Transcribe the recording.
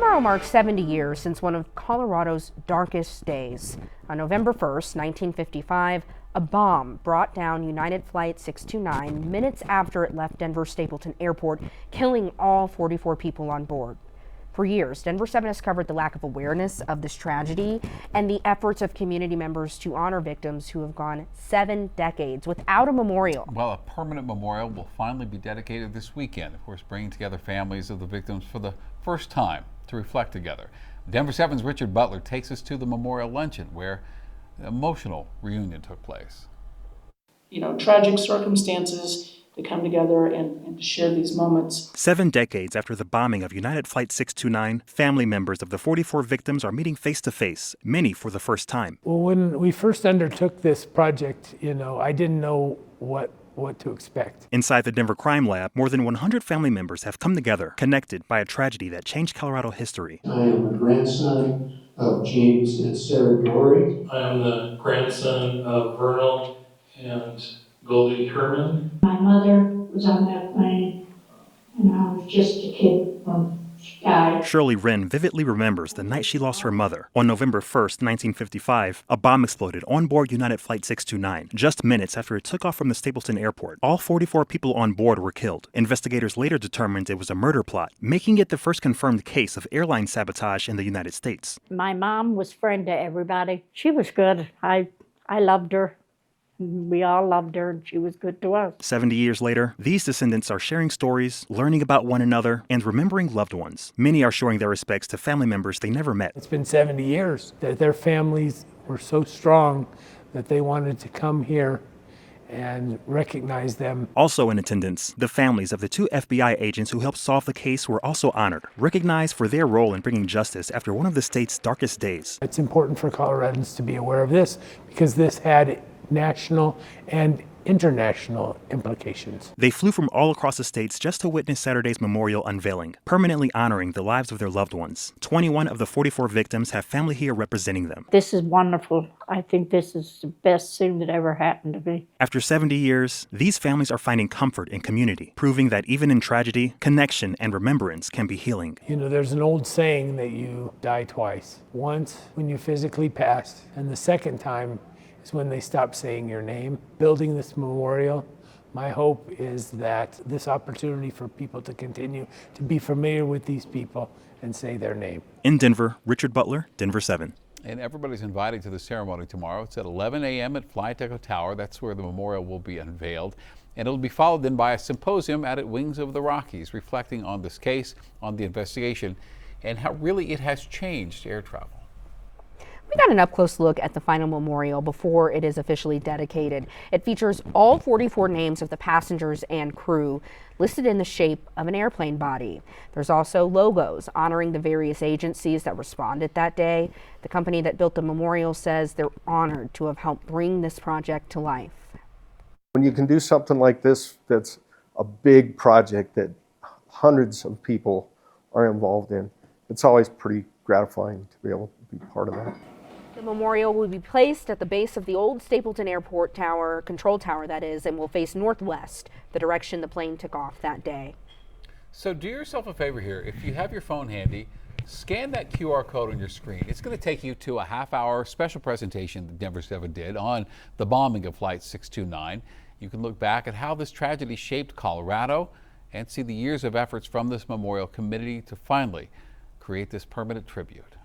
Tomorrow marks 70 years since one of Colorado's darkest days. On November 1st, 1955, a bomb brought down United Flight 629 minutes after it left Denver Stapleton Airport, killing all 44 people on board. For years, Denver 7 has covered the lack of awareness of this tragedy and the efforts of community members to honor victims who have gone 7 decades without a memorial. Well, a permanent memorial will finally be dedicated this weekend, of course, bringing together families of the victims for the first time to reflect together. Denver 7's Richard Butler takes us to the memorial luncheon where an emotional reunion took place. Tragic circumstances to come together and to share these moments. 7 decades after the bombing of United Flight 629, family members of the 44 victims are meeting face to face, many for the first time. Well, when we first undertook this project, I didn't know what to expect. Inside the Denver Crime Lab, more than 100 family members have come together, connected by a tragedy that changed Colorado history. I am a grandson of James and Sarah Dory. I am the grandson of Vernal and Goldie Herman. My mother was on that plane, and I was just a kid when she died. Shirley Wren vividly remembers the night she lost her mother. On November 1st, 1955, a bomb exploded on board United Flight 629, just minutes after it took off from the Stapleton Airport. All 44 people on board were killed. Investigators later determined it was a murder plot, making it the first confirmed case of airline sabotage in the United States. My mom was friend to everybody. She was good. I loved her. We all loved her, and she was good to us. 70 years later, these descendants are sharing stories, learning about one another, and remembering loved ones. Many are showing their respects to family members they never met. It's been 70 years that their families were so strong that they wanted to come here and recognize them. Also in attendance, the families of the 2 FBI agents who helped solve the case were also honored, recognized for their role in bringing justice after one of the state's darkest days. It's important for Coloradans to be aware of this because this had national and international implications. They flew from all across the states just to witness Saturday's memorial unveiling, permanently honoring the lives of their loved ones. 21 of the 44 victims have family here representing them. This is wonderful. I think this is the best thing that ever happened to me. After 70 years, these families are finding comfort in community, proving that even in tragedy, connection and remembrance can be healing. There's an old saying that you die twice. Once when you physically pass, and the second time is when they stop saying your name. Building this memorial, my hope is that this opportunity for people to continue to be familiar with these people and say their name. In Denver, Richard Butler, Denver 7. And everybody's invited to the ceremony tomorrow. It's at 11 a.m. at Flight Echo Tower. That's where the memorial will be unveiled. And it'll be followed then by a symposium out at Wings of the Rockies, reflecting on this case, on the investigation, and how really it has changed air travel. We got an up-close look at the final memorial before it is officially dedicated. It features all 44 names of the passengers and crew listed in the shape of an airplane body. There's also logos honoring the various agencies that responded that day. The company that built the memorial says they're honored to have helped bring this project to life. When you can do something like this, that's a big project that hundreds of people are involved in, it's always pretty gratifying to be able to be part of that. The memorial will be placed at the base of the old Stapleton Airport Tower, control tower that is, and will face northwest, the direction the plane took off that day. So do yourself a favor here. If you have your phone handy, scan that QR code on your screen. It's going to take you to a half-hour special presentation that Denver 7 did on the bombing of Flight 629. You can look back at how this tragedy shaped Colorado and see the years of efforts from this memorial committee to finally create this permanent tribute.